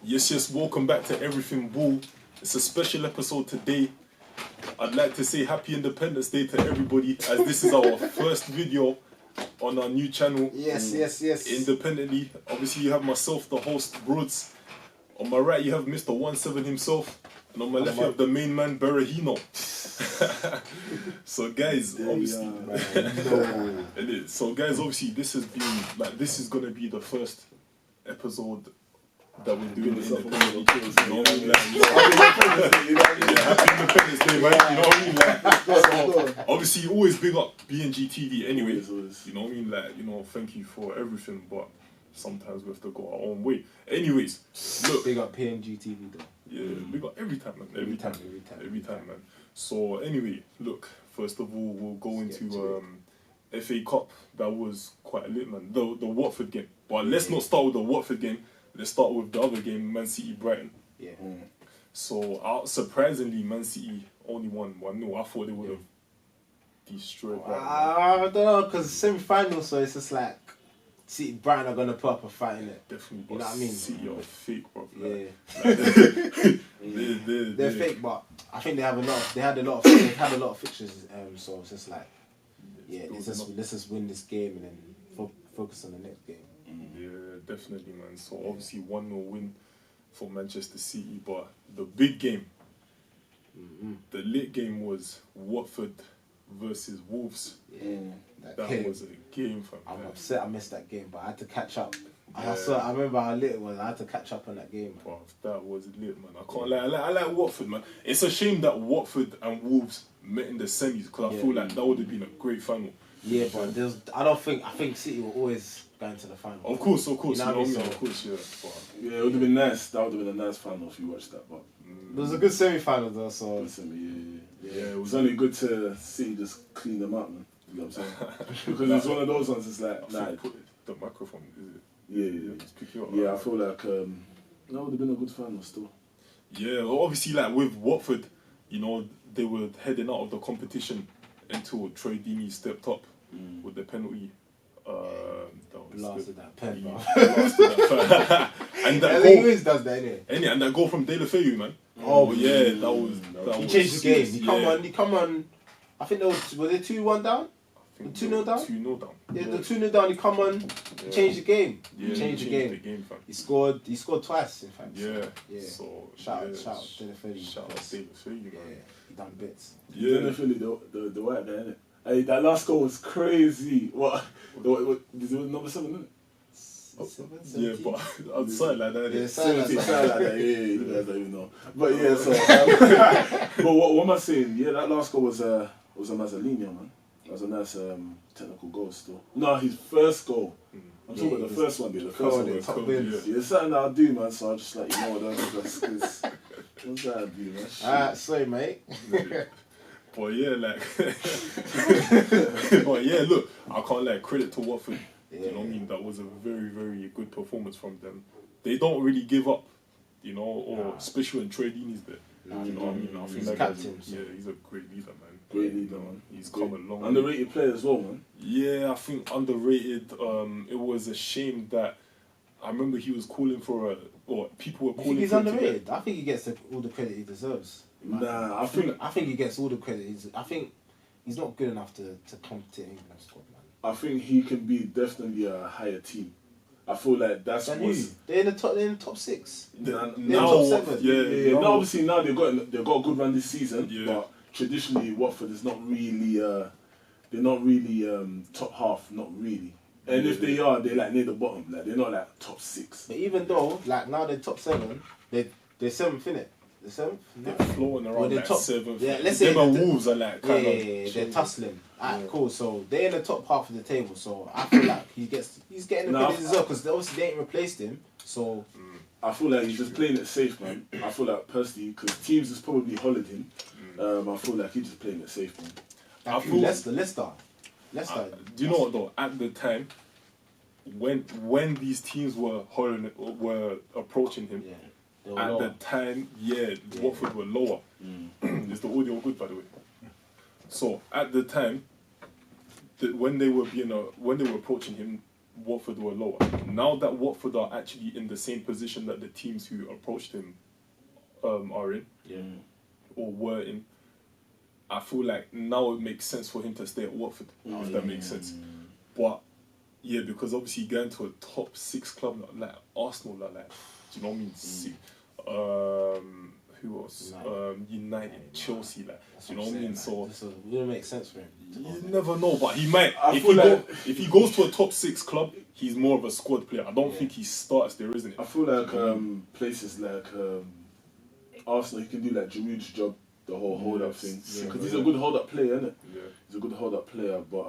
Yes, welcome back to Everything Ball. It's a special episode today. I'd like to say Happy Independence Day to everybody, as this is our first video on our new channel. Yes. Independently. Obviously, you have myself, the host, Broads. On my right, you have Mr. 17 himself. And on my left, you have the main man, Berahino. So, guys, obviously... So, guys, obviously, this has been... this is going to be the first episode that we're doing in Independently. Happy Independence Day, man. You know what I mean? So, obviously, always big up BNG TV anyway. You know what I mean? Thank you for everything, but sometimes we have to go our own way. Anyways, look. Big up PNG TV though. Yeah, big up every time, man. Every time, man. So, anyway, look. First of all, we'll go into FA Cup. That was quite lit, man. The Watford game. But let's not start with the Watford game. Let's start with the other game, Man City Brighton. Yeah. So surprisingly, Man City only won 1-0. I thought they would have destroyed Brighton. I don't know, because semi-final, so it's just like City Brighton are gonna put up a fight in it. Definitely, you know what I mean? City are fake, bro. They're fake, but I think they've had a lot of fixtures. So it's just like, let's just win this game and then focus on the next game. Yeah, definitely, man. So obviously 1-0 win for Manchester City, but the big game, the lit game was Watford versus Wolves. Yeah, that was a game, fam. I'm upset I missed that game, but I had to catch up. I remember how lit it was. I had to catch up on that game. Bro, that was lit, man. I can't lie. I like Watford, man. It's a shame that Watford and Wolves met in the semis, because I feel like that would have been a great final. Yeah, but I think City will always go into the final. Of course. You know what I mean? Of course, yeah. Yeah, it would have been nice. That would have been a nice final if you watched that. But it was a good semi-final though, so... Yeah, it was only good to see just clean them up, man. You know what I'm saying? Because it's one of those ones, it's like... Put the microphone, is it? Yeah. Just pick you up. Yeah, I feel like that would have been a good final still. Yeah, obviously, like with Watford, they were heading out of the competition until Troy Deeney stepped up with the penalty. Blasted that pen, bro. And that goal, he always does that, innit? And that goal from De La Feu, man. Oh yeah, that was. He changed the game. He come on. I think were they 2-1 down? 2-0 down? 2-0 down. Yeah, the 2-0 down. He come on. He changed the game. Yeah, changed the game, fam. He scored twice, in fact. Yeah. So shout out De La Feu. Shout out De La Feu, man. Yeah, he done bits. Yeah, De La Feu, the white guy, innit? Hey, that last goal was crazy. What number 7, innit? Yeah, but outside like that. Yeah, 70, like that. Yeah, you guys don't even know. But yeah, so. But what am I saying? Yeah, that last goal was a Mazzolinho, man. That was a nice technical goal still. No, his first goal. I'm talking about the first one, the first one. Yeah, it's something that I do, man. So I just like, what's that I do, man? Alright, sorry, mate. But yeah, look, I can't credit to Watford. You know what I mean? That was a very, very good performance from them. They don't really give up, especially when Troy Deeney's there. You know what I mean? I think he's captain. He's a great leader, man. Great leader, man. He's come a long way. Underrated player as well, man. Yeah, I think underrated. It was a shame that I remember he was calling for people were calling. You think he's underrated? I think he gets all the credit he deserves. Nah, I think he gets all the credit. I think he's not good enough to come to England squad, man. I think he can be definitely a higher team. I feel like that's what's... They're in the top 6. Now, top 7. Yeah. Now obviously now they've got a good run this season, but traditionally Watford is not really they're not really top half, not really. And if they are, they're near the bottom. They're not top 6. But even though now they're top 7, they're 7th, innit? The 7th? They're floating around top 7th. Yeah, let's say Wolves are they're tussling. Alright, cool. So they're in the top half of the table. So I feel like he's getting the credit as well, because obviously they ain't replaced him. So I feel like he's just playing it safe, man. I feel like personally, because teams has probably hollered him. I feel like he's just playing it safe, man. I feel Leicester. Do you know what though? At the time, when these teams were approaching him. At the time, Watford were lower. Is the audio good, by the way? So at the time, when they were approaching him, Watford were lower. Now that Watford are actually in the same position that the teams who approached him are in, or were in, I feel like now it makes sense for him to stay at Watford, if that makes sense. But yeah, because obviously going to a top 6 club like Arsenal, like, do you know what I mean? Who else? United, Chelsea, like, do you know what I mean? So it wouldn't make sense for him. you never know, but he might. I feel like- If he goes to a top 6 club, he's more of a squad player. I don't think he starts there, isn't it? I feel like places like Arsenal, he can do like Giroud's job, the whole hold-up thing. Because he's a good hold-up player, isn't it? Yeah. He's a good hold-up player, but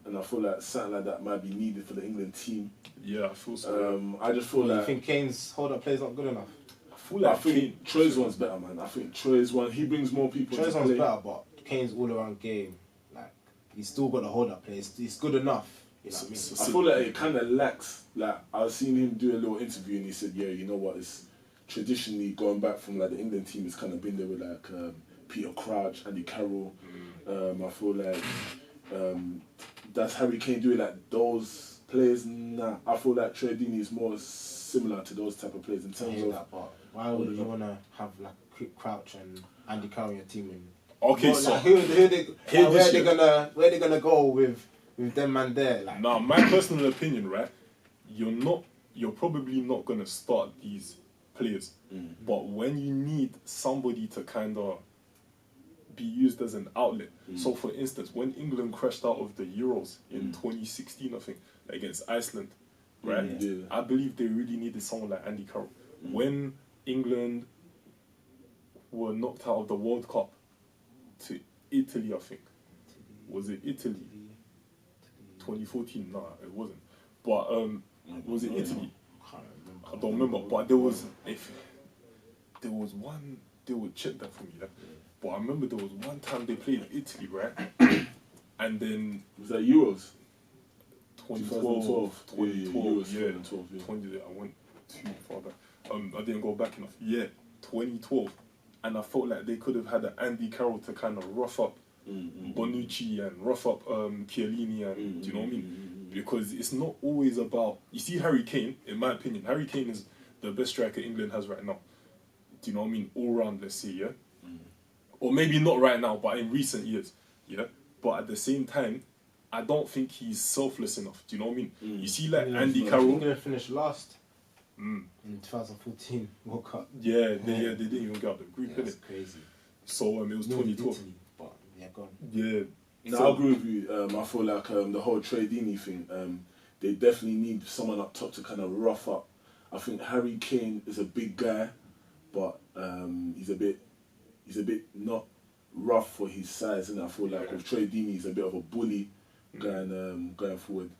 and I feel like something like that might be needed for the England team. Yeah, I feel so. I just feel You like think Kane's hold-up play is not good enough? I think Troy's one's better, man. I think Troy's one, he brings more people Troy's to one's play. better, but Kane's all-around game, like, he's still got the hold-up play. It's good enough. You know what I mean? I feel like it kind of lacks. Like I was seeing him do a little interview, and he said, "Yeah, you know what? It's traditionally going back from like the England team. It's kind of been there with like Peter Crouch, Andy Carroll. I feel like that's Harry Kane doing like those players. Nah, I feel like Troy Deeney is more similar to those type of players in I terms hear of. that, but why would you want to have like Crouch and Andy Carroll in your team? And Okay, Well, so like, where this they shit. gonna go with them man there? Like, now, my personal opinion, right? You're probably not gonna start these players, but when you need somebody to kind of be used as an outlet. So, for instance, when England crashed out of the Euros in 2016, I think, against Iceland, right? Yeah. I believe they really needed someone like Andy Carroll. When England were knocked out of the World Cup to Italy, I think. Was it Italy? 2014? No, it wasn't. But was it Italy? I don't remember. But there was one. They would check that for me. Yeah? But I remember there was one time they played Italy, right? And then Was that Euros? 2012, 2012, Yeah, yeah, 2012, yeah. 20. I went too far back. I didn't go back enough. Yeah, 2012, and I felt like they could have had an Andy Carroll to kind of rough up Bonucci and rough up Chiellini, and do you know what I mean? Because it's not always about. You see, Harry Kane, in my opinion, Harry Kane is the best striker England has right now. Do you know what I mean? All round, let's say, yeah. Or maybe not right now, but in recent years, yeah. But at the same time, I don't think he's selfless enough. Do you know what I mean? You see, like Andy Carroll. England finished last in 2014 World Cup. Yeah, they didn't even get out the group, That's innit? crazy. So it was 2012. Italy, but yeah, go on. Yeah. No, So- I agree with you. I feel like the whole Troy Deeney thing, they definitely need someone up top to kind of rough up. I think Harry Kane is a big guy, but he's a bit not rough for his size, and I feel like with Troy Deeney, he's a bit of a bully going forward.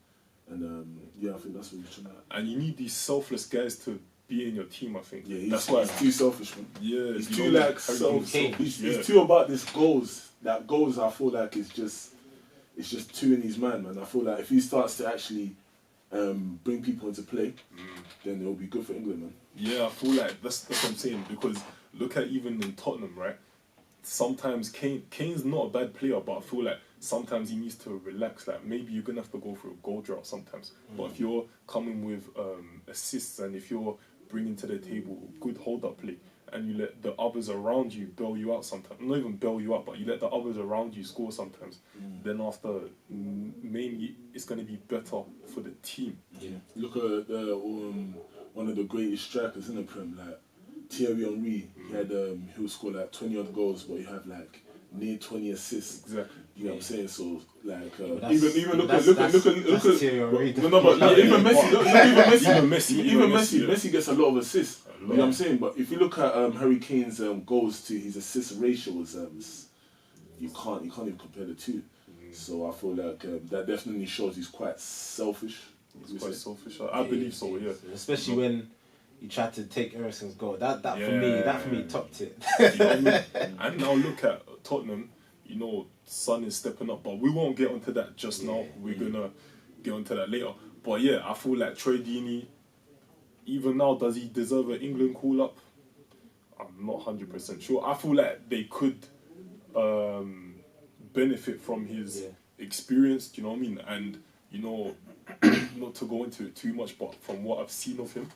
And yeah, I think that's what we're trying to. And you need these selfless guys to be in your team, I think. Yeah, that's why. he's too selfish, man. Yeah, He's you too know, like Harry Kane's selfish. yeah. He's too about this goals. That goals, I feel like it's just too in his mind, man. I feel like if he starts to actually bring people into play, then it'll be good for England, man. Yeah, I feel like that's what I'm saying, because look at even in Tottenham, right? Sometimes Kane's not a bad player, but I feel like sometimes he needs to relax. Like maybe you're gonna have to go through a goal drought sometimes. But if you're coming with assists, and if you're bringing to the table good hold-up play, and you let the others around you bail you out sometimes, not even bail you out, but you let the others around you score sometimes, then after mainly it's gonna be better for the team. Yeah. Look at one of the greatest strikers in the Prem, like Thierry Henry. He had he'll score like 20 odd goals, but he had like near 20 assists. Exactly. You know what I'm saying? So like that's- even look that's- at that's Thierry Henry. no, but like, even Messi, look even Messi, Even Messi, yeah. Messi gets a lot of assists. A You lot. know what I'm saying? But if you look at Harry Kane's goals to his assist ratio, you can't even compare the two. So I feel like that definitely shows he's quite selfish. It's quite selfish. I believe so. Yeah. Especially when you try to take Ericsson's goal. That Yeah. for me topped it. You know what I mean? And now look at Tottenham. You know, Son is stepping up, but we won't get onto that just now. We're gonna get onto that later. But yeah, I feel like Troy Deeney, even now, does he deserve an England call up? I'm not 100% sure. I feel like they could benefit from his experience. Do you know what I mean? And you know, not to go into it too much, but from what I've seen of him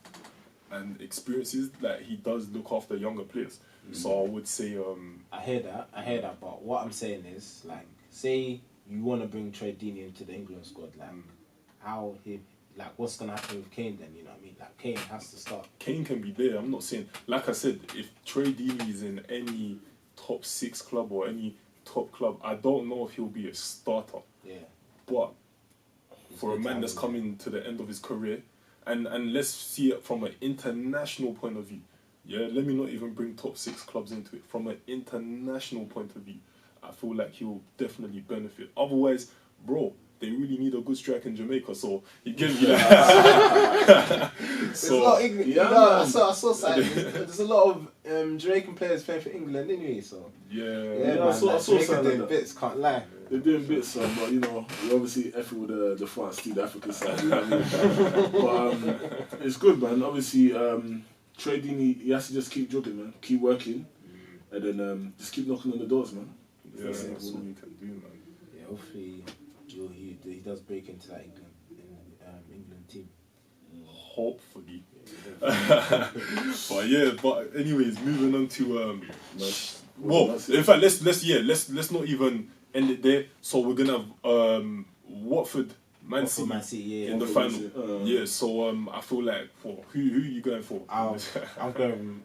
and experiences, like he does look after younger players. So I would say, I hear that, but what I'm saying is, like, say you want to bring Troy Deeney into the England squad, like, what's gonna happen with Kane then? You know what I mean? Like, Kane has to start. Kane can be there. I'm not saying, like I said, if Troy Deeney is in any top 6 club or any top club, I don't know if he'll be a starter. Yeah. But for a good man that's talent, coming to the end of his career, and let's see it from an international point of view. Yeah, let me not even bring top 6 clubs into it. From an international point of view, I feel like he'll definitely benefit. Otherwise, bro, they really need a good striker in Jamaica, so you get me. There's a lot of England. Yeah, I saw something. There's a lot of Jamaican players playing for England anyway, so. Yeah, Man, I saw Jamaica something doing like that. bits, can't lie. They're doing bits, but you know, we obviously effing with the France too, the African side. You know what I mean? But it's good, man. Obviously, Troy Deeney, he has to just keep jogging, man. Keep working, and then just keep knocking on the doors, man. yeah, that's all you can do, man. Yeah, hopefully he does break into that England team. Hopefully. but anyways, moving on to well, in fact, let's not even end it there. So we're gonna have Watford, Man City, Man City, yeah, in the final. So I feel like for who are you going for? I'm going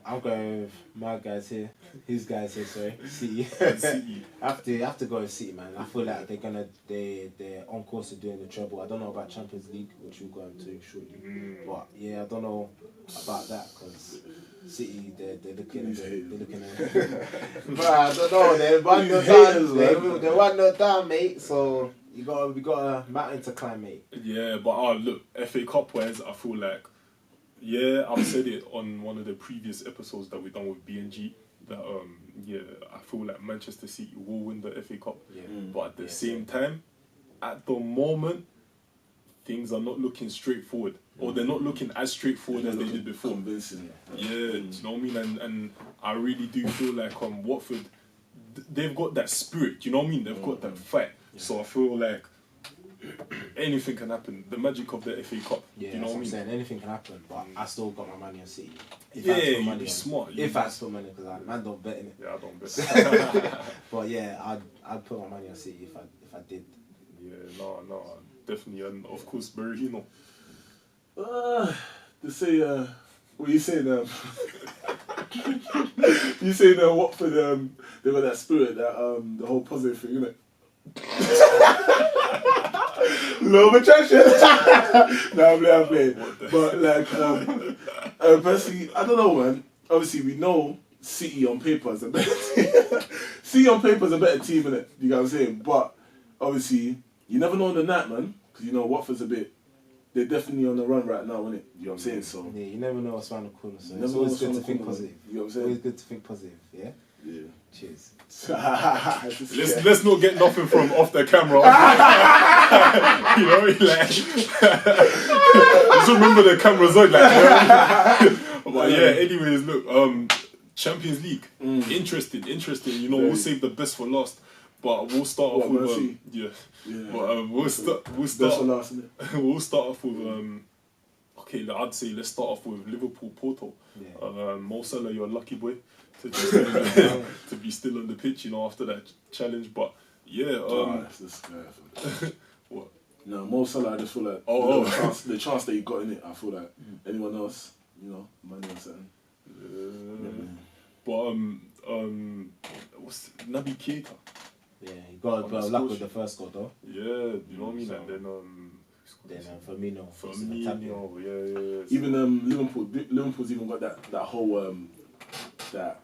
with my guys here. His guys here, sorry. City. City. I have to go with City, man. I feel like they're on course to doing the treble. I don't know about Champions League, which we'll go into shortly. But yeah, I don't know about that because City they're looking but I don't know, they're 1-0 down. They're 1-0 down, mate. So we got a mountain to climb, mate. Yeah, but look, FA Cup wise, I feel like, yeah, I've said it on one of the previous episodes that we've done with BNG that I feel like Manchester City will win the FA Cup. Yeah. But at the same time, at the moment, things are not looking straightforward, or they're not looking as straightforward as they did before. Convincing. Yeah, do you know what I mean? And I really do feel like Watford, they've got that spirit. Do you know what I mean? They've got that fight. So I feel like anything can happen. The magic of the FA Cup. Yeah, do you know what I mean? saying? Anything can happen, but I still got my money on City. You'd be smart. If I spend money, because man don't bet in it. Yeah, I don't bet. But yeah, I'd put my money on City if I did. Yeah, no, definitely, and of course Berahino. They say, what you saying? You saying Watford? They got that spirit, that the whole positive thing, innit? Low of attraction. No, I'm playing. But like, personally, I don't know, man. Obviously, we know City on paper is a better team. City on paper is a better team, innit? You know what I'm saying? But obviously, you never know in the night, man. Because you know Watford's they're definitely on the run right now, innit? You know what I'm saying? So yeah, you never know what's around the corner. So you it's never always know good what's to around think the corner, positive. you know what I'm saying? Always good to think positive. Yeah. Yeah. Cheers. Let's not get nothing from off the camera. You know, like just remember the camera's on, like. You know? But yeah, anyways, look, Champions League, interesting. You know, we'll save the best for last, but we'll start off with yeah. But we'll start. Best for last, innit? We'll start off with okay, I'd say let's start off with Liverpool Porto. Yeah. Mo Salah, you're a lucky boy to be still on the pitch, you know, after that challenge. But yeah, that's this guy. what? No, Mo Salah, I just feel like the chance that he got in it, I feel like anyone else, you know, money or something. But what's Naby Keita? Yeah, he got a bit of luck with the first goal though. Yeah, you know what I mean. So, and then Firmino. Firmino, yeah. Even Liverpool's even got that whole that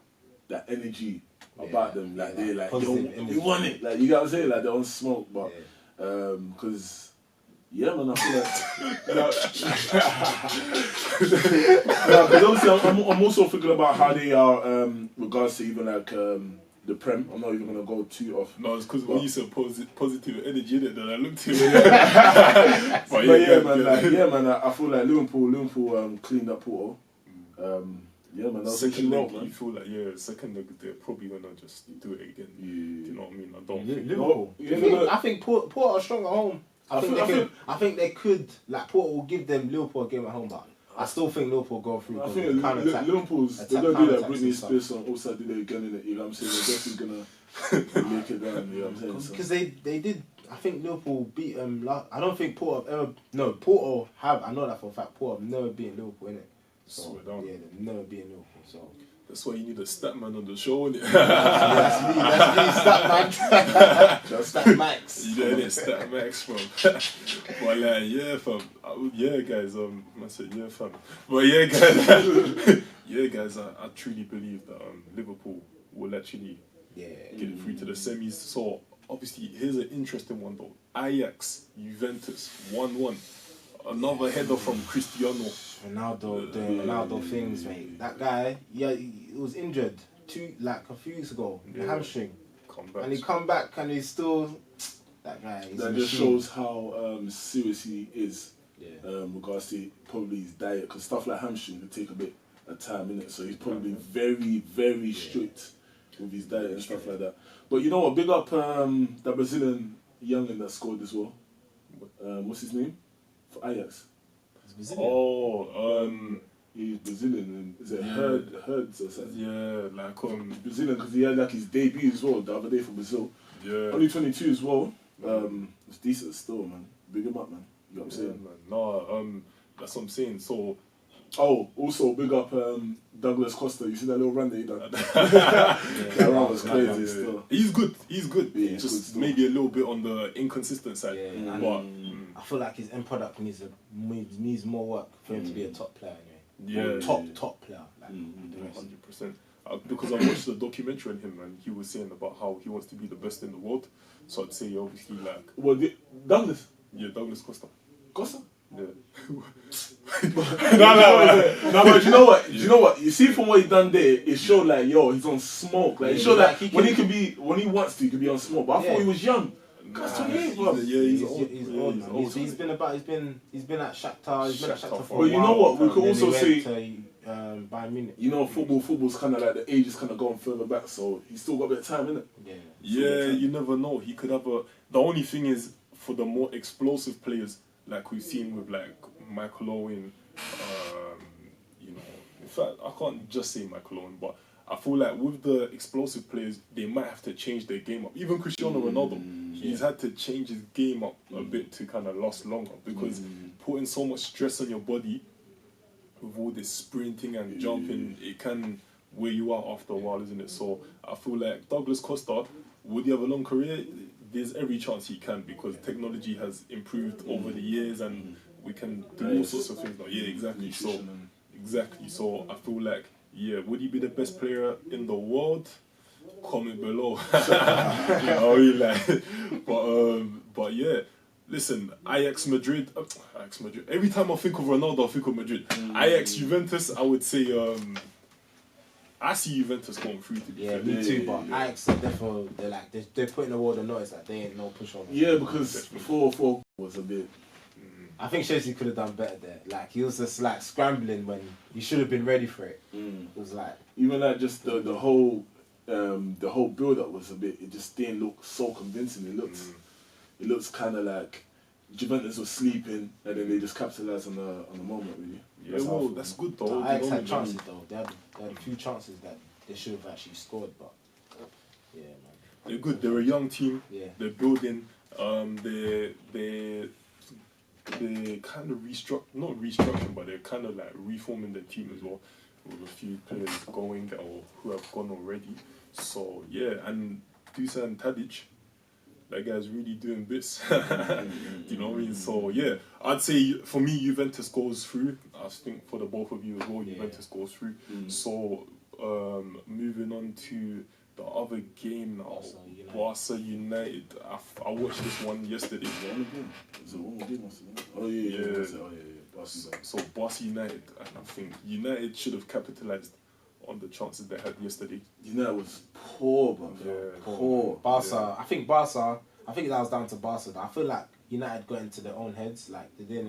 energy about them, like they're like, yo, we want it, like, you get what I'm saying, like they're on smoke, but because man, I feel like because obviously I'm also thinking about how they are regards to even like the Prem. I'm not even gonna go too off. No, it's because when you said positive energy in it, then I looked at it. But man, I feel like Liverpool cleaned up Porto. Man, that was second a leg, man. you feel like second leg they're probably gonna just do it again. Yeah. Do you know what I mean? I don't think. Liverpool. No, I think Porto are strong at home. I think they could. Like Porto will give them Liverpool a game at home, but I still think Liverpool go through. I think Liverpool's they're gonna do that Britney Spears song. Also, did it again in it. You know what I'm saying? They're definitely gonna make it down. You know what I'm saying? Because they did. I think Liverpool beat them. I don't think Porto have ever. No, Porto have. I know that for a fact. Porto have never beaten Liverpool in it. So yeah, they've never beaten Liverpool. So. That's why you need a stat man on the show, innit? That's me, stat man. Just stat max. You know, innit? Stat max, fam. But like, yeah, fam. Yeah, guys, I said, yeah, fam. But yeah, guys, yeah, guys, I truly believe that Liverpool will actually get through to the semis. So, obviously, here's an interesting one, though. Ajax, Juventus, 1-1. Another header from Cristiano. Ronaldo doing Ronaldo things, mate. That guy, he was injured a few weeks ago, hamstring. And he come back and he's still that guy. That just shows how serious he is. Regards to probably his diet, because stuff like hamstring will take a bit of time in it. So he's probably very, very strict with his diet and stuff like that. But you know what? Big up the Brazilian youngin that scored as well. What's his name? For Ajax. He's Brazilian. And is it Herds or something? Yeah, like Brazilian, because he had like his debut as well the other day for Brazil. Yeah. Only 22 as well. It's decent still, man. Big him up, man. You know what I'm saying? Man. No, that's what I'm saying. So. Oh, also big up Douglas Costa. You see that little run that he done? That run was crazy still. He's good. He's good. Yeah, just maybe a little bit on the inconsistent side. But I feel like his end product needs more work for him to be a top player. Anyway. Top player. Like the rest. 100%. Because I watched the documentary on him and he was saying about how he wants to be the best in the world. So I'd say obviously like. Douglas? Yeah, Douglas Costa. Costa? Yeah. No, but you know what? You know what? You see from what he done there, it showed like he's on smoke. Like it showed that when he wants to, he could be on smoke. But I thought he was young. That's 28, bro. Yeah, he's old. He's been at Shakhtar. He's been at Shakhtar for a while. But you know what? We could Then also he say. went to, Bayern Munich. You know, football's kind of like the age is kind of going further back, so he's still got a bit of time, innit? Yeah, you never know. He could have a. The only thing is for the more explosive players, like we've seen with like Michael Owen, you know. In fact, I can't just say Michael Owen, but I feel like with the explosive players, they might have to change their game up. Even Cristiano Ronaldo, he's had to change his game up a bit to kind of last longer because putting so much stress on your body with all this sprinting and jumping, it can wear you out after a while, isn't it? So I feel like Douglas Costa, would he have a long career? There's every chance he can because technology has improved over the years and we can do all sorts of things now. Yeah, exactly. So I feel like, would he be the best player in the world? Comment below. But yeah. Listen, Ajax Madrid. Every time I think of Ronaldo, I think of Madrid. Ajax Juventus, I would say. I see Juventus going through. To be fair. Me too. But Ajax are definitely they're putting the world on notice that they ain't no pushover. Yeah, because before was a bit. I think Chelsea could have done better there. Like he was just like scrambling when he should have been ready for it. It was like even like just the whole build up was a bit. It just didn't look so convincing. It looks kind of like Juventus was sleeping and then they just capitalised on the moment, really. Yeah, that's good though. Ajax had chances though. They had a few chances that they should have actually scored, but yeah, man. They're good. They're a young team. Yeah. They're building. They kind of not restructuring, but they're kind of like reforming the team as well, with a few players going or who have gone already. So yeah, and Dusan Tadic. That guy's really doing bits. Do you know what I mean? So yeah, I'd say for me Juventus goes through. I think for the both of you as well, Juventus goes through. So moving on to the other game now, Barca United. I watched this one yesterday. So Barca United, and I think United should have capitalised on the chances they had yesterday. United was poor, bro. Yeah, poor. Barca. I think that was down to Barca. I feel like United got into their own heads. Like they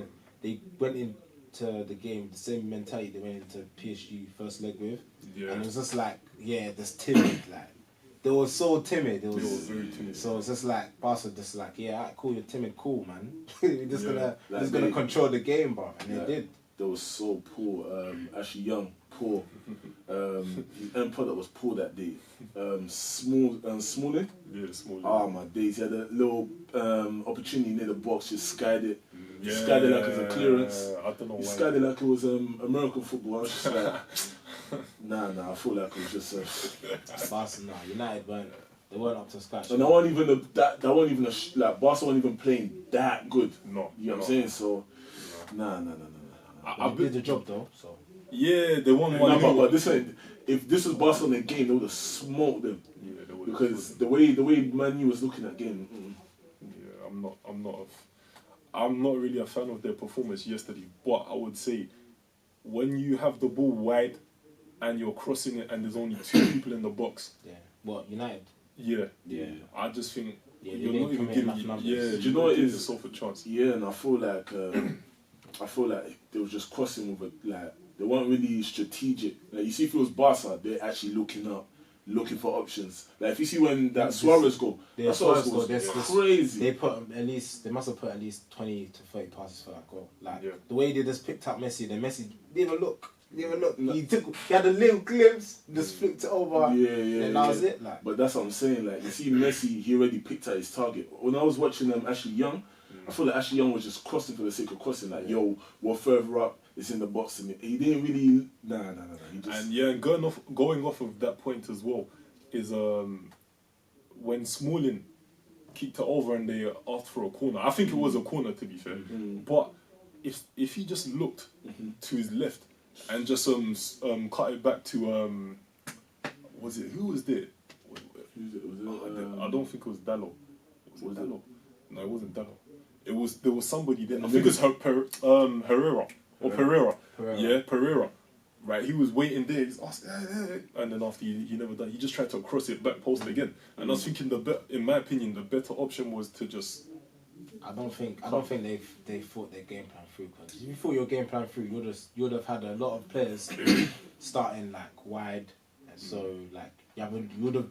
went into the game the same mentality they went into PSG first leg with. Yeah. And it was just like, that's timid. Like they were so timid. It They were was very timid. so it's just like Barca, just like yeah, alright, cool, you're timid, cool, man. You're just Yeah. gonna Like just gonna they- control the game, bro, and Yeah. they did. They were so poor. Actually, young, poor. His end product was poor that day. Smalling. Yeah, small. Oh my days! He had a little opportunity near the box, just skied it. yeah, skied it like it was a clearance. I don't know He why. skied it like it was American football. I was just like, nah. I feel like it was just. Barca, nah, United they weren't up to scratch. And that wasn't even that wasn't even like Barca wasn't even playing that good. No, You know what I'm no. saying? So, nah. I They did the job though, so Yeah, they won Nah, one. but this ain't. If this was Barcelona game, they would have smoked them Yeah, they would've because chosen. the way Man U was looking at game. Yeah, I'm not really a fan of their performance yesterday. But I would say, when you have the ball wide, and you're crossing it, and there's only 2 people in the box, yeah. What United? yeah, Yeah. I just think Yeah, they you're didn't not even commit giving. enough numbers. Do Yeah, you you're know not what it giving is? yourself a chance. Yeah, and I feel like they were just crossing with like they weren't really strategic. Like you see, if it was Barca, they're actually looking for options. Like if you see when that Suarez goal, Yeah, that Suarez Suarez goal goal, was this- crazy. They must have put at least 20 to 30 passes for that goal. Like Yeah. the way they just picked up Messi, then Messi didn't even look. No. He had a little glimpse, just flicked it over. Yeah, And that was it. Like But that's what I'm saying. Like you see, Messi, he already picked out his target. When I was watching Ashley Young, I feel like Ashley Young was just crossing for the sake of crossing. Like, yo, we're further up. It's in the box, and he didn't really. Nah. He just. And yeah, and going off of that point as well, is when Smalling kicked it over and they asked for a corner. I think it was a corner, to be fair. But if he just looked to his left and just cut it back to who was there? Who's it? Was it, I don't think it was Dallo. Was was it it? Dallo? No, it wasn't Dallo. There was somebody there. I think it was Herrera or Pereira. Pereira. Yeah, Pereira. Right, he was waiting there. He's asked, and then after he never done. He just tried to cross it back post again. And I was thinking in my opinion, the better option was to just. I don't think they thought their game plan through. Because if you thought your game plan through, you'd have had a lot of players starting like wide, and so like you would have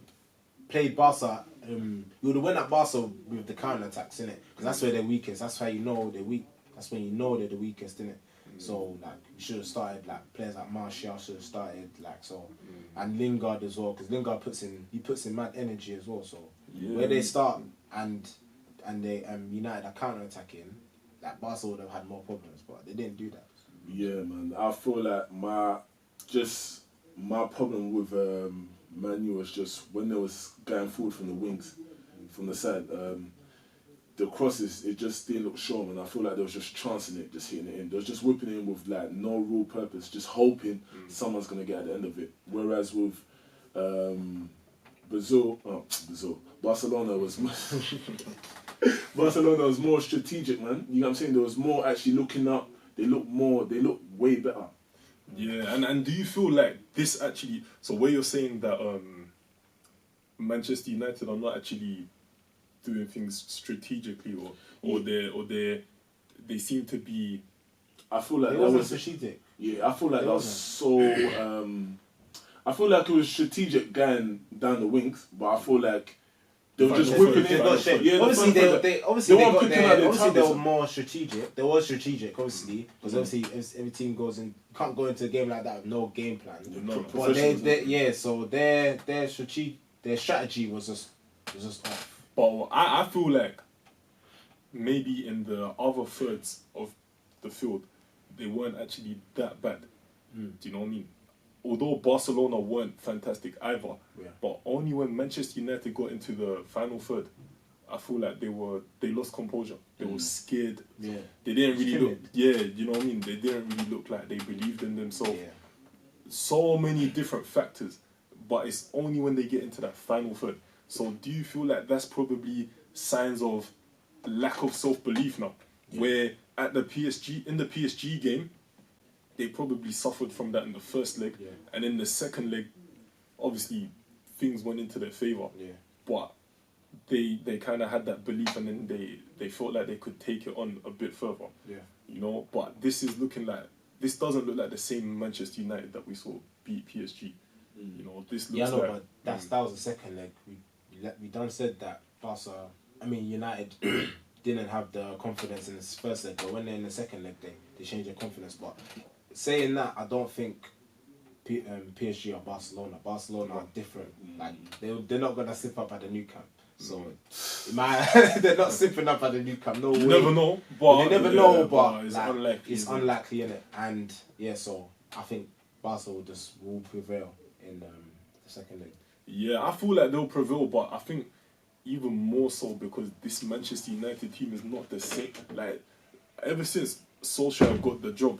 played Barca. You would have went at Barca with the counter attacks in it, because that's where they're weakest. That's how you know they're weak. That's when you know they're the weakest in it. So like you should have started like players like Martial should have started like so, and Lingard as well, because Lingard puts in mad energy as well. So where they start and they United are counter attacking, like Barca would have had more problems, but they didn't do that. Yeah, man. I feel like my problem with Man U was just when they was going forward from the wings, from the side. The crosses, it just didn't look sure, man. I feel like they was just chancing it, just hitting it in. They was just whipping it in with like no real purpose, just hoping someone's gonna get at the end of it. Whereas with Barcelona was more strategic, man. You know what I'm saying? There was more actually looking up. They look way better. Yeah, and do you feel like this actually? So where you're saying that Manchester United are not actually doing things strategically, or they seem to be. I feel like It that wasn't was strategic. Yeah, I feel like It that was so. I feel like it was strategic going down the wings, but I feel like they were just They whipping got it. got shape. Yeah, Obviously, they weren't got picking there. out their Obviously, they were targets. more strategic. They were strategic, obviously, because obviously every team goes in. You can't go into a game like that with no game plan. No, But so their strategy was just off. But I feel like maybe in the other thirds of the field, they weren't actually that bad. Do you know what I mean? Although Barcelona weren't fantastic either, but only when Manchester United got into the final third, I feel like they lost composure. They were scared. Yeah. They didn't really Timid. look. Yeah, you know what I mean. They didn't really look like they believed in themselves. Yeah. So many different factors, but it's only when they get into that final third. So do you feel like that's probably signs of lack of self-belief now? Where at the PSG game, they probably suffered from that in the first leg, and in the second leg, obviously things went into their favour. Yeah. But they kind of had that belief, and then they felt like they could take it on a bit further. Yeah. You know, but this doesn't look like the same Manchester United that we saw beat PSG. You know, this looks Yeah, no, like but that was the second leg. We done said that United didn't have the confidence in the first leg, but when they're in the second leg, they changed their confidence. But saying that, I don't think PSG or Barcelona. Barcelona are different. Like they're not gonna slip up at the new camp. So they're not slipping up at the new camp. No way. you never know, but They never know, but it's like, unlikely. it's unlikely, innit? And yeah, so I think Barca will prevail in the second leg. Yeah, I feel like they'll prevail, but I think even more so because this Manchester United team is not the same. Like ever since Solskjaer got the job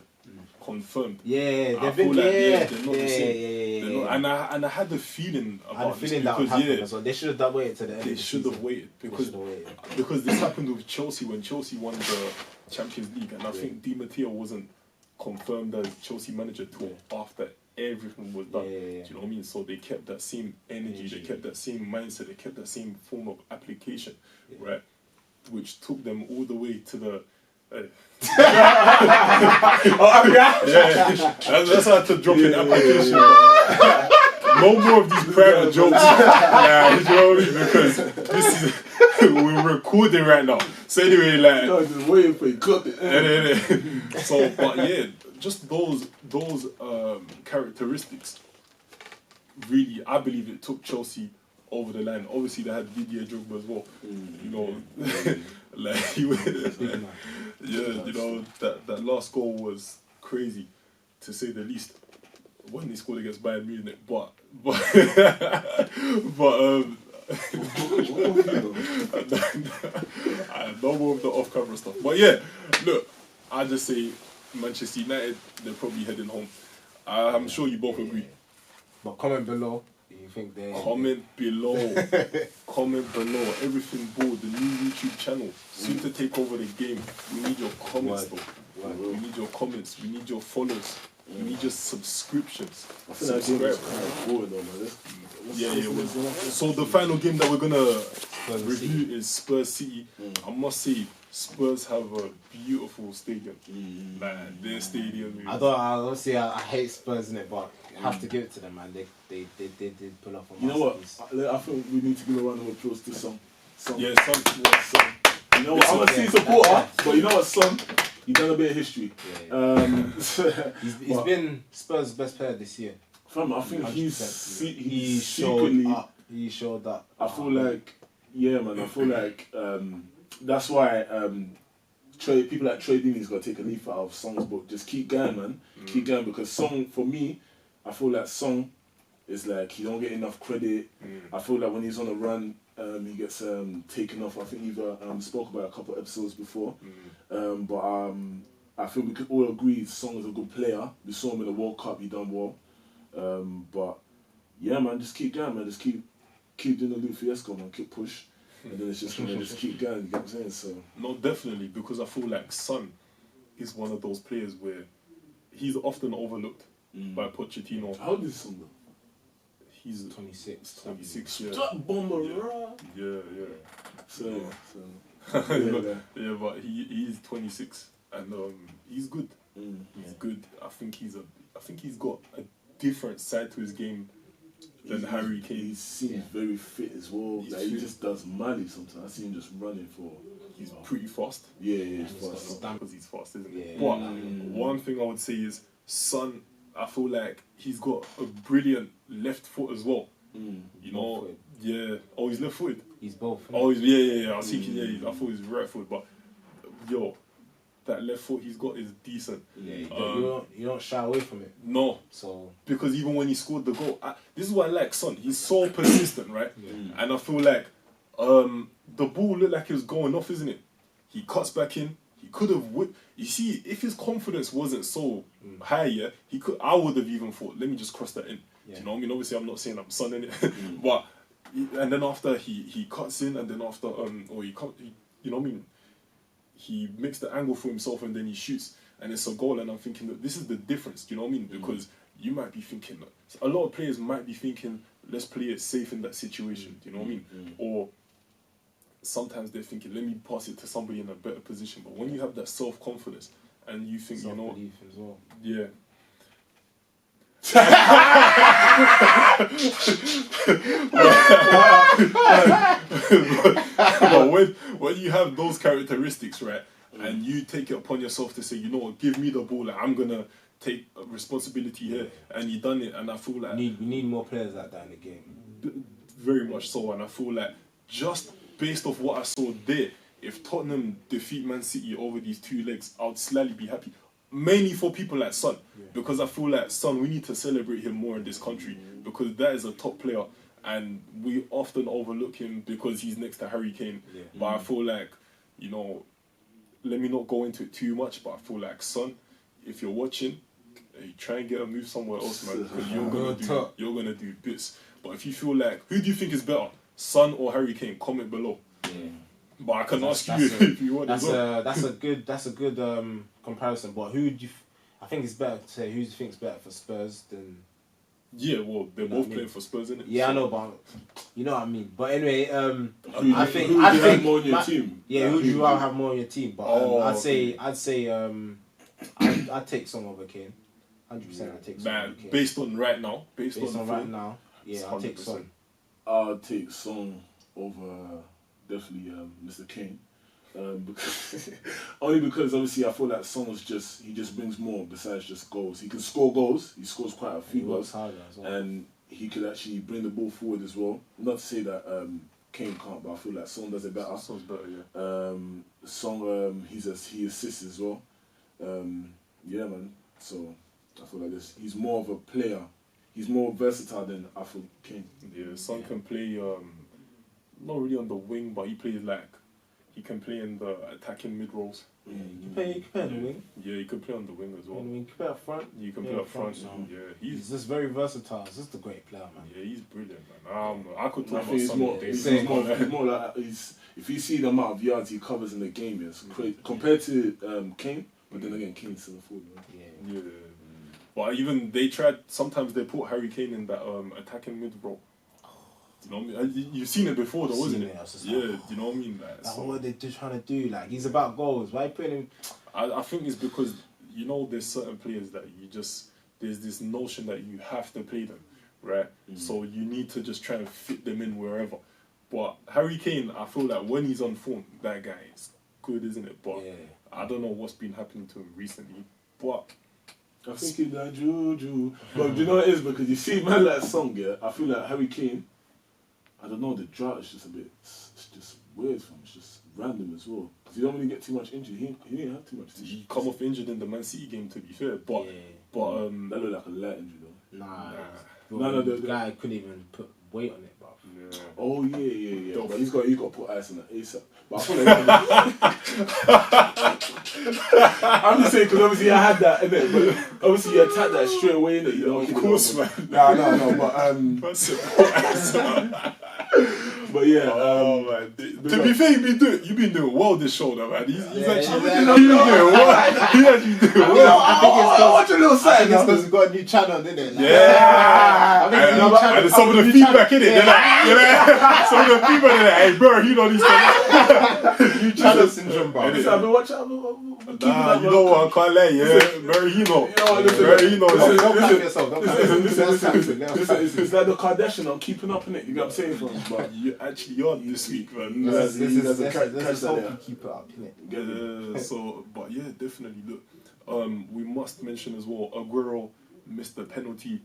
confirmed, Yeah, I they've feel been like yeah, they're not the same. They're not- yeah. and I had the feeling I had a about this feeling that would because happen as well. They should have waited to the end. they of the should have season. waited They because should have waited. because this happened with Chelsea when Chelsea won the Champions League, and I think Di Matteo wasn't confirmed as Chelsea manager till after everything was done. Yeah. Do you know what I mean? So they kept that same energy, they kept that same mindset, they kept that same form of application, right? Which took them all the way to the. That's how I had to drop in application. No more of these private jokes. Nah, you know what I mean? Because this is we're recording right now. So anyway, like. I was just waiting for you to cut it. So, but yeah, just those characteristics. Really, I believe it took Chelsea over the line. Obviously, they had Didier Drogba as well. You know, like he was, yeah, you know that last goal was crazy, to say the least. When he scored against Bayern Munich, but no more of the off-camera stuff. But yeah, look, I just say Manchester United, they're probably heading home. I'm sure you both agree. But comment below. You think they? Comment below. Comment below. Everything board. The new YouTube channel. Soon to take over the game. We need your comments though. We need your comments. We need your follows. We need your subscriptions. I feel like that game was kind of boring though, man. Yeah. So the final game that we're gonna review City. is Spurs City. I must say, Spurs have a beautiful stadium. Man, their stadium. I hate Spurs in it, but I have to give it to them, man. They did pull off a You know what? masterpiece. I think we need to give a round of applause to Son. Yeah, Son. You know what? I'm a City supporter, but you know what, Son? You've done a bit of history. He's been Spurs' best player this year. Fam, I think 100%. he's showed secretly. up. He showed up. I feel like, yeah, man. I feel like that's why people like Trey Deeney's got to take a leaf out of Song's book. Just keep going, man. Keep going, because Song, for me, I feel like Song is like he don't get enough credit. I feel like when he's on a run, he gets taken off. I think you've spoke about a couple of episodes before, but I think we could all agree Song is a good player. We saw him in the World Cup; he done well. But yeah, man, just keep going, man. Just keep doing the Lou Fiasco, man. Keep push, and then it's just gonna just keep going. You get what I'm saying? So No, definitely, because I feel like Son is one of those players where he's often overlooked by Pochettino. how old is Son though? He's 26. 26, yeah. That bomber, Yeah. So Yeah, but he's 26 and he's good. He's good. I think he's got a different side to his game than Harry Kane. He seems very fit as well. He's Like, he fit. just does money sometimes. I see him just running for. He's pretty fast. Yeah, he's He's got fast. stamina. Because he's fast, isn't Yeah. he? But one thing I would say is Son, I feel like he's got a brilliant left foot as well. You know, Left-footed. yeah. Oh, he's left footed. He's both. Oh, yeah. I was thinking, I thought he was right foot, but yo, that left foot he's got is decent. Yeah, you don't shy away from it. No, So because even when he scored the goal, this is what I like, Son. He's so persistent, right? And I feel like the ball looked like it was going off, isn't it? He cuts back in. He could have whipped. You see, if his confidence wasn't so high, yeah, he could. I would have even thought, let me just cross that in. Do you know what I mean? Obviously, I'm not saying I'm Son in it, but and then after he cuts in, and then after you know what I mean? He makes the angle for himself, and then he shoots, and it's a goal. And I'm thinking that this is the difference. Do you know what I mean? Because you might be thinking, a lot of players might be thinking, let's play it safe in that situation. Do you know what I mean? Or sometimes they're thinking, let me pass it to somebody in a better position. But when you have that self-confidence and you think, you know, self-belief as well. yeah. But when you have those characteristics, right, and you take it upon yourself to say, you know what, give me the ball, like, I'm gonna take responsibility here, and you done it, and I feel like We need more players like that in the game. very much so, and I feel like just based off what I saw there, if Tottenham defeat Man City over these 2 legs, I would slightly be happy. Mainly for people like Son, because I feel like Son, we need to celebrate him more in this country, because that is a top player, and we often overlook him because he's next to Harry Kane. Yeah. But I feel like, you know, let me not go into it too much, but I feel like Son, if you're watching, try and get a move somewhere else, man, because you're gonna do bits. But if you feel like, who do you think is better, Son or Harry Kane? Comment below. Yeah. But I can ask you if you want as well. That's a good comparison. But who do you? I think it's better to say who do you think is better for Spurs than. Yeah, well, they're both playing for Spurs, innit? Yeah, I know, but you know what I mean. But anyway, I think who do you have more on your team? Yeah, who do you rather have more on your team? But I'd say I'd take Son over Kane. 100%, I'd take Son over Kane. Based on right now, based on right now, yeah, I'll take Son. I'll take Son over definitely Mr. Kane. Only because obviously I feel like Son was he just brings more besides just goals. He can score goals. He scores quite a few goals, harder as well. and he could actually bring the ball forward as well. Not to say that Kane can't, but I feel like Son does it better. Son's better, yeah. Son, he assists as well. Yeah, man. So I feel like he's more of a player. He's more versatile than I feel Kane. Yeah, Son can play not really on the wing, but he can play in the attacking mid roles. Yeah, you can play on the wing. Yeah, he can play on the wing as well. You can play up front. You can play up front. Yeah, he's just very versatile. He's just a great player, man. Yeah, he's brilliant, man. I could talk I about think Son. he's more like if you see the amount of yards he covers in the game, it's crazy compared to Kane. But then again, Kane's still a forward, man. Yeah. But even sometimes they put Harry Kane in that attacking mid role. You know what I mean? You've seen it before though, wasn't it? Yeah, you know what I mean? What are they just trying to do? Like, he's about goals. Why putting him? I think it's because, you know, there's certain players that there's this notion that you have to play them, right? So you need to just try and fit them in wherever. But Harry Kane, I feel like when he's on form, that guy is good, isn't it? But I don't know what's been happening to him recently. But I think it's that juju. But do you know what it is? Because you see, man, like Son, yeah, I feel like Harry Kane, I don't know, the drought is just it's just weird for him. It's just random as well. Because he don't really get too much injury. He didn't have too much injury. He come off injured in the Man City game, to be fair. But that looked like a light injury though. Nah. The guy couldn't even put weight on it, bro. Yeah. Oh yeah. But he's got to put ice on that ASAP. But I feel like I'm just saying because obviously I had that, innit? But obviously you attacked that straight away, innit? You know, of course, man. No. But yeah, man. To be fair, you've been doing well this show, though, man. He's actually doing well. He actually doing well. I think it's watch a little side. because we've got a new channel, didn't it? And some of the feedback in it, they're like, some of the feedback, they're like, hey, bro, you know these things. New channel syndrome, bro. I've been watching. You know what? I can't lie, yeah. Very, you know. Listen. It's like the Kardashian on Keeping Up, innit? You know what I'm saying? But you actually are this week, man. Let's hope you keep it up, innit? But yeah, definitely. Look, we must mention as well, Aguero missed the penalty.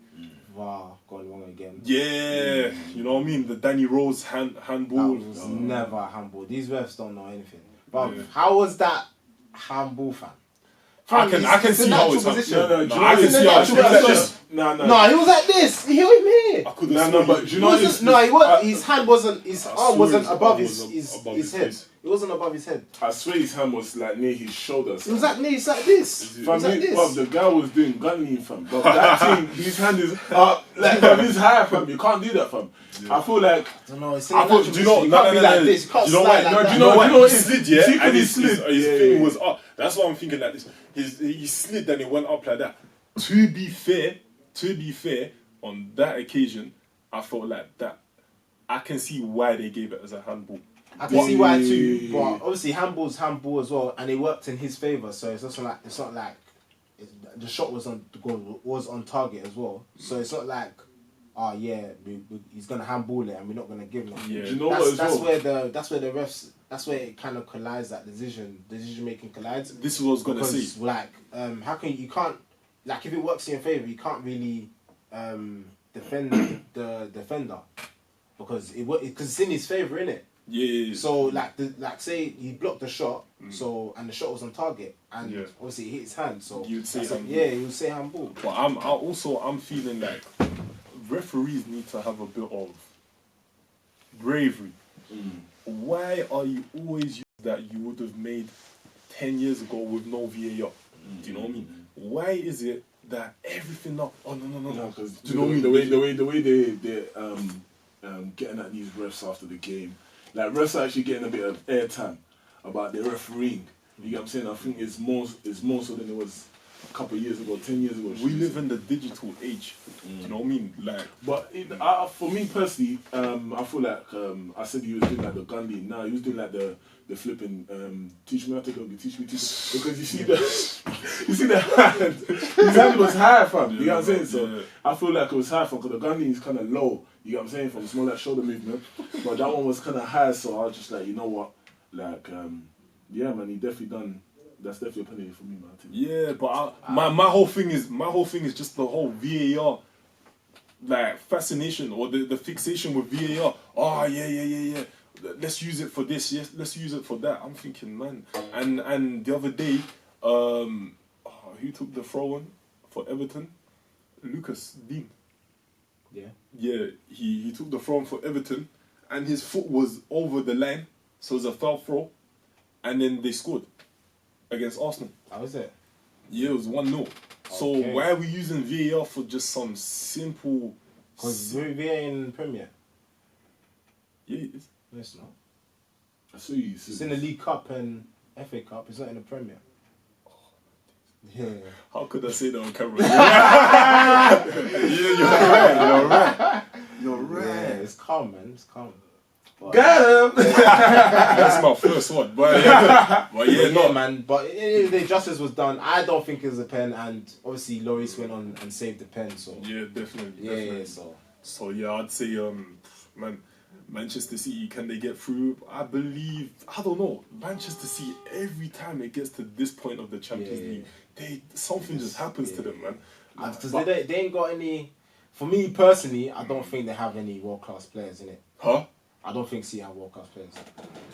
Wow, gone wrong again. Yeah, you know what I mean? The Danny Rose handball. That was never a handball. These refs don't know anything. But how was that handball, fam? I can see how it's position. I can see how it's No, he was like this. He hit him here. I could have but do you know he wasn't. His hand wasn't. His arm wasn't above his head. It wasn't above his head. I swear his hand was like near his shoulders. It was like this. Like this. Fam, the guy was doing gun lean, fam. But that thing, his hand is up, like fam, he's high, fam. You can't do that, fam. Yeah. I feel like I don't know. Do you know? You can't be like this. You can't slide like that. Do you know what? He slid, yeah, See, and his slid. thing was up. That's why I'm thinking like this. He slid and it went up like that. To be fair, on that occasion, I felt like that. I can see why they gave it as a handball. I can see why too, but obviously handball's handball as well, and it worked in his favour. So it's not like the shot was on the goal, was on target as well. So it's not like, he's gonna handball it and we're not gonna give him. Yeah. Do you know what as That's well? where the refs. That's where it kind of collides. That decision making collides. This is what I was gonna Because, say. like, how can you can't, like, if it works in your favour, you can't really defend the defender because it's in his favour, innit? Yeah. So say he blocked the shot, and the shot was on target, and Yeah. obviously it hit his hand. So You'd say handball. you would say handball. But I'm feeling like referees need to have a bit of bravery. Why are you always using that you would have made 10 years ago with no VAR? Do you know what I mean? Why is it that everything now? Oh no. No, because Do you know what I mean? the way they're getting at these refs after the game, like refs are actually getting a bit of airtime about their refereeing. You get what I'm saying? I think it's more so than it was a couple of years ago, 10 years ago. We live in the digital age. Do you know what I mean? Like, But for me personally, I feel like I said he was doing like the Gundy. Now he was doing like the flipping teach me how to go, teach me because you see the hand. His hand was high, fam. You get what I'm saying? So I feel like it was high, fam, because the Gundy is kind of low. You get what I'm saying? From small like shoulder movement, but that one was kind of high. So I was just like, you know what, like yeah, man, he definitely done. That's definitely a penalty for me, man. yeah, but my whole thing is just the whole VAR, like fascination or the fixation with VAR. Oh yeah. Let's use it for this. Yes, let's use it for that. I'm thinking, man. And the other day, who took the throw in for Everton? Lucas Dean. Yeah. Yeah, he took the throw in for Everton, and his foot was over the line, so it was a foul throw, and then they scored against Arsenal. How is it? Yeah, it was 1-0. So Okay. why are we using VAR for just some simple? Because we're in Premier. Yeah, it is. No, it's not. I saw you. It's in the League Cup and FA Cup. It's not in the Premier. Yeah. How could I say that on camera? Yeah, you're right. Yeah, it's calm, man. It's calm. But, Got him. That's my first one, but yeah, no, man. But the justice was done. I don't think it was a pen, and obviously Lloris went on and saved the pen. So yeah, definitely. yeah. So yeah, I'd say man, Manchester City, can they get through? I don't know. Manchester City, every time it gets to this point of the Champions League, something just happens to them, man. Because they ain't got any. For me personally, I don't think they have any world class players in it. Huh? I don't think City have world class players.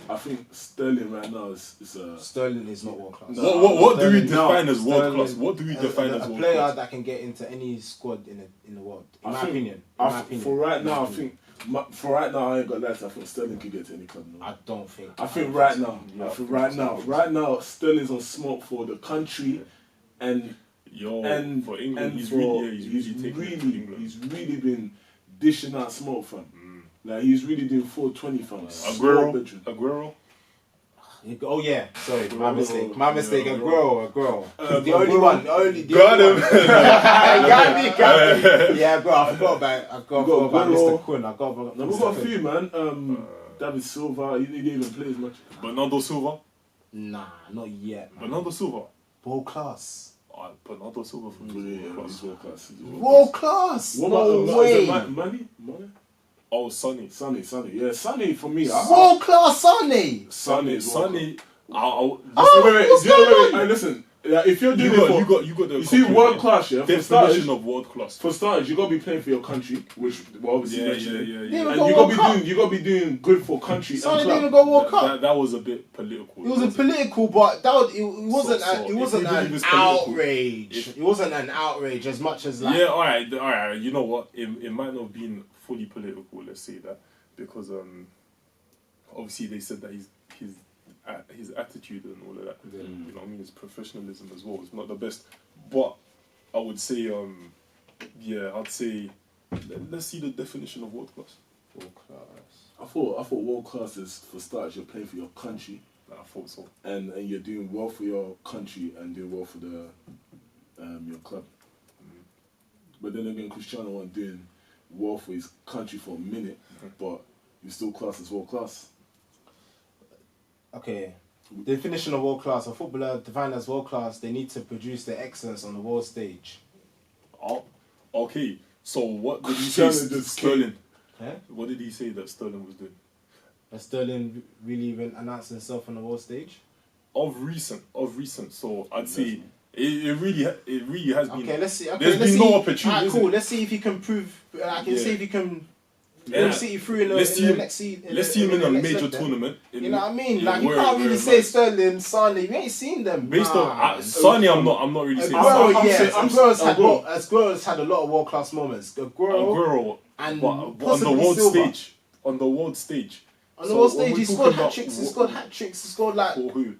I think Sterling right now is Sterling is not world class. No. What do we Sterling- define as world Sterling- class? What do we define as a world player class? that can get into any squad in the world? In I my think- opinion. For right now, I ain't gonna lie to you, I think Sterling could get to any club now. I don't think. I think right now, Sterling's on smoke for the country, and For England, and he's for- really taking it to England. he's really been dishing out smoke, fam. Like he's really doing 420, fam. Aguero. Oh yeah, sorry, my mistake. Yeah, Aguero. The only Aguero. one, Got him. got me. Yeah, bro, I forgot about Aguero. Mr. Kun. I got about Now we've got a few, man. David Silva, he didn't even play as much. Bernardo Silva. Nah, not yet, man. Bernardo Silva. World class. Bernardo Silva for me. Yeah, he's world class. World class. What No about way. Money? Oh, Sonny. Sonny. Yeah, Sonny for me. World class, Sonny. Sonny. Sonny. Wait. Hey, listen. If you're doing You got the you see world class, yeah. definition of world class. For starters, you gotta be playing for your country, which we're obviously mentioning. Yeah. And you gotta be doing good for country Sonny and didn't even club. go World Cup. That was a bit political. It was a political, but it wasn't. So, It wasn't if we believe an it's political, outrage. It wasn't an outrage as much as like. Yeah, all right. You know what? It might not have been fully political. Let's say that because obviously they said that his attitude and all of that. Yeah. You know what I mean? His professionalism as well. It's not the best, but I would say I'd say let's see the definition of world class. World class. I thought world class is for starters you're playing for your country I thought so. and you're doing well for your country and doing well for the your club. But then again, Cristiano wasn't doing well for his country for a minute, but he's still classed as world class. Okay, The definition of world class, a footballer defined as world class, they need to produce their excellence on the world stage. Oh, okay. So what did he say? Cristiano just Sterling. Yeah? What did he say that Sterling was doing? Has Sterling really even announced himself on the world stage? Of recent. So I'd say it really has been. Okay, let's see. Okay, There's let's been see. no opportunity. Alright, is cool. it? Let's see if he can prove. I can Yeah. see if he can. Yeah. City through in the, Let's in the see next season. Let's see him in a next major leg then. tournament. You know what I mean? Yeah, Like you where- can't really where say much. Sterling, Sane. You ain't seen them. Based Nah. on Sonny, I'm not really saying. I'm Aguero, yes. saying- Aguero's had a lot of world class moments. Aguero, and but on the possibly world Silva. stage. On the world stage. On the So world when stage, we're he talking scored about hat tricks. He what- scored hat tricks. He scored like For who?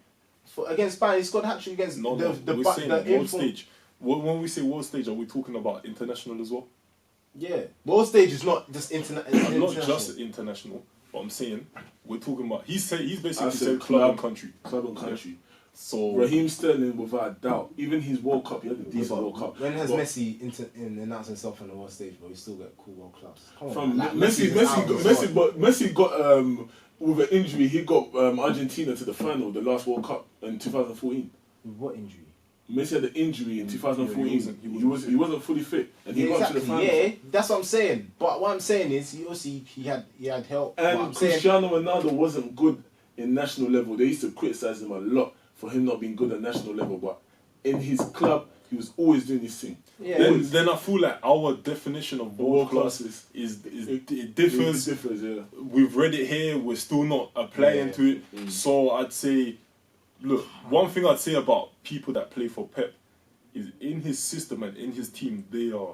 against Spain. He scored hat trick against No, the we're saying the world inform- stage. When we say world stage, are we talking about international as well? Yeah, world stage is not just international. Not just international, but I'm saying we're talking about. He's basically I said said club club. and country. Club and country. So Raheem Sterling, without a doubt, even his World Cup, he had a Yeah, decent but World Cup. when has But Messi announced himself on the world stage, but he still got cool world class? Come on, From man. Like, Messi, is out as well. Messi got with an injury. He got Argentina to the final, the last World Cup in 2014. With what injury? Messi had an injury in 2014. Yeah, he wasn't fully fit, and he Yeah, got to exactly. the final. Yeah, that's what I'm saying. But what I'm saying is, he had help. But And I'm saying, Cristiano Ronaldo wasn't good in national level. They used to criticize him a lot for him not being good at national level, but in his club, he was always doing his thing. yeah, then I feel like our definition of world class is it differs. It differs, yeah. We've read it here. We're still not applying Yeah. to it. So I'd say, look, one thing I'd say about people that play for Pep is in his system and in his team, they are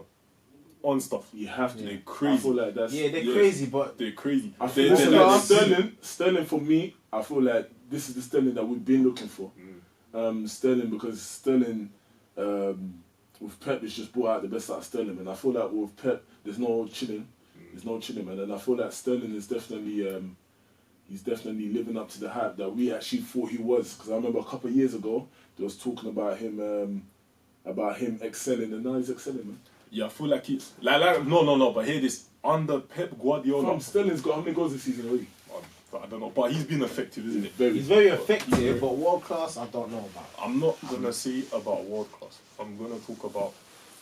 on stuff. You have to. They're I crazy. feel like that's. yeah, they're Yes. crazy, but They're crazy. I They're, feel they're like like Sterling for me, I feel like this is the Sterling that we've been looking for. Sterling, because Sterling with Pep is just brought out the best out of Sterling, and I feel like with Pep there's no chilling, man, and I feel like Sterling is definitely he's definitely living up to the hype that we actually thought he was. Because I remember a couple of years ago there was talking about him excelling, and now he's excelling, man. Yeah, I feel like he's like no. But hear this: under Pep Guardiola, Sterling's got how many goals this season already? I don't know, but he's been effective, isn't it? Very. he's very effective. But world class, I don't know about. I'm not gonna say about world class. I'm gonna talk about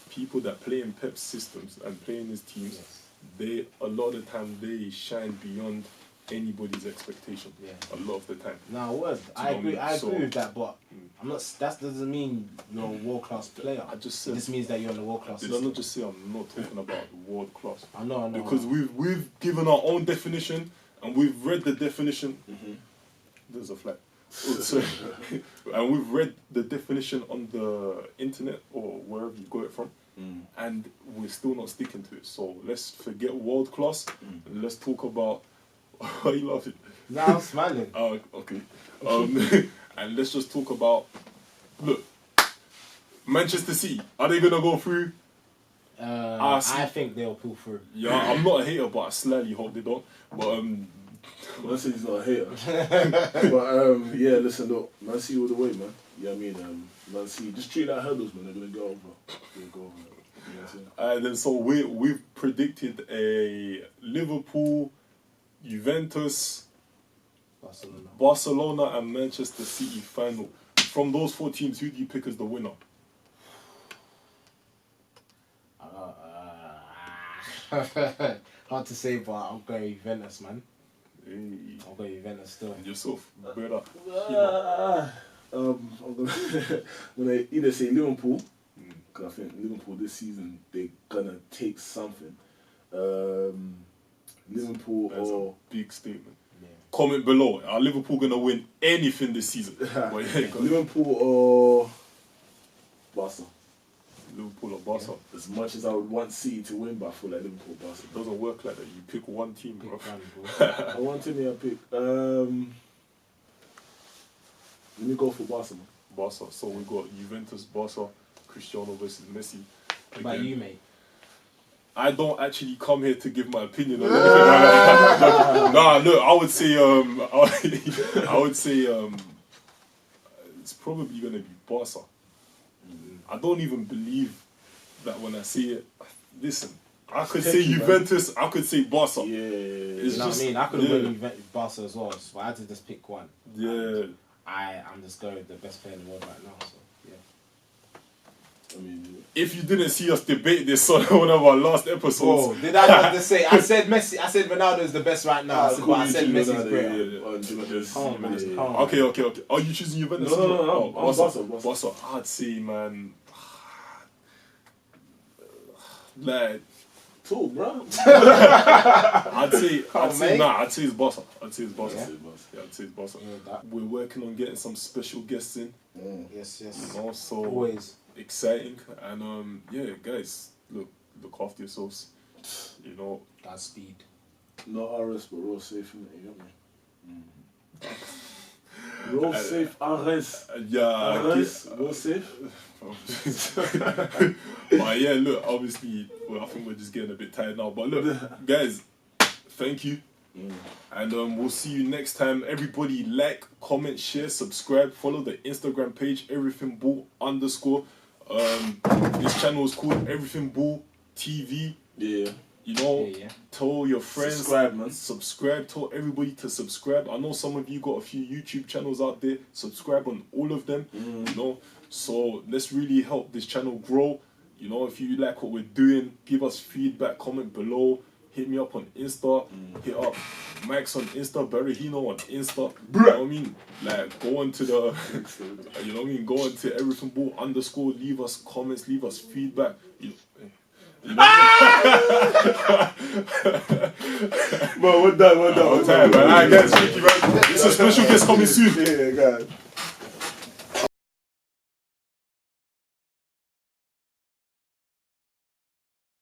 people that play in Pep's systems and play in his teams. Yes. They a lot of the time they shine beyond anybody's expectation. Yeah. A lot of the time. Now, word. I know agree. me, I so- agree with that, but I'm not. That doesn't mean you're a world class player. I just It said. just means that you're in the world class. Did I not just say I'm not talking about world class? I know. Because we've given our own definition and we've read the definition. There's a flag. So, and we've read the definition on the internet or wherever you got it from, and we're still not sticking to it. So let's forget world class and let's talk about. Why are you laughing? Now I'm smiling. Oh, okay. And let's just talk about. Look, Manchester City. Are they gonna go through? see. I think they'll pull through. Yeah, I'm not a hater, but I slightly hope they don't. But Man City's not a hater. But yeah, listen, look, Man City all the way, man. You know what I mean? Man City, just treat it like hurdles, man. They're gonna go over. They're gonna go over. You know what I'm saying? then so we've predicted a Liverpool, Juventus, Barcelona, and Manchester City final. From those four teams, who do you pick as the winner? Hard to say, but I'll go Juventus, man. Hey, I'll go Juventus still. and yourself, brother. I'm gonna either say Liverpool, because I think Liverpool this season they're gonna take something. Liverpool That's or a big statement. Yeah. Comment below. Are Liverpool gonna win anything this season? But yeah, go on. Liverpool or Barca. Liverpool or Barca. As much as I would want City to win, but I feel like Liverpool, Barca. It doesn't work like that. You pick one team, Big bro. fan, bro. I want to pick. Let me go for Barca, man. Barca. So we got Juventus, Barca, Cristiano versus Messi. What about you, mate? I don't actually come here to give my opinion on anything. Nah, look, I would say I would say it's probably gonna be Barca. I don't even believe that when I say it. Listen, I could say Tricky, man. Juventus, I could say Barca. Yeah. It's You know just- what I mean? I could have yeah. went Juventus Barca as well, so I had to just pick one. Yeah, I'm just going with the best player in the world right now. So yeah. I mean, If you didn't see us debate this on one of our last episodes, Oh, did I not just say? I said Messi. I said Ronaldo is the best right now. cool, But I said you choose Messi's Ronaldo, greater. yeah. Oh, Juventus. Come on, man. Yeah, yeah. Come on. okay. Are you choosing Juventus? No. Oh, I'm Barca. Barca. I'd say, man, like, Talk, bro. I'd say it's Barca. I'd say it's Barca. Yeah. Yeah, I'd say it's Barca. Yeah, that. We're working on getting some special guests in, Yes. you know, so Always. exciting. And yeah, guys, look after yourselves. You know, Godspeed. Not RS, but roll safe, innit? You got me? Roll safe, RS. yeah. RS, roll safe. But yeah, look, obviously, well, I think we're just getting a bit tired now. But look, guys, thank you. And we'll see you next time. Everybody like, comment, share, subscribe, follow the Instagram page, Everything Ball _ this channel is called Everything Ball TV. Yeah. You know, Yeah. tell your friends. Subscribe, man. Subscribe. Tell everybody to subscribe. I know some of you got a few YouTube channels out there. Subscribe on all of them. You know, so let's really help this channel grow. You know, if you like what we're doing, give us feedback. Comment below. Hit me up on Insta. Hit up Max on Insta. Berahino on Insta. You know what I mean? Like, go on to the. You know what I mean? Go on to Everything Ball _ Leave us comments. Leave us feedback. You know, Well, we're done. Alright, guys, thank you, man. It's a special guest coming soon. Yeah, guys.